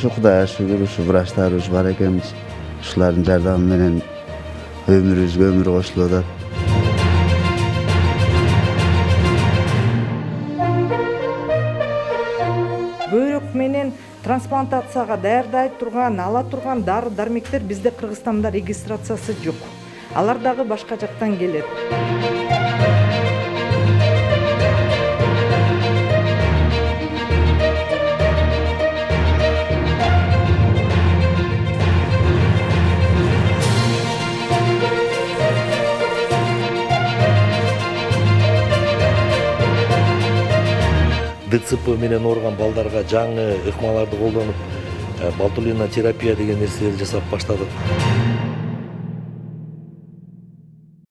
Kudaya şükür uşu vraçlarımız var ekemiz. Uşuların jardamı menen ömrübüzgө ömür koşulup atat. Бөйрөк менен трансплантацияга даярдай турган, ала турган дары дармектер бизде Кыргызстанда регистрациясы жок. Алар дагы башка жактан келет. ДЦП менен ооруган балдарга жаңы ыкмаларды колдонуп, ботулинотерапия деген нерселерди жасап баштадык.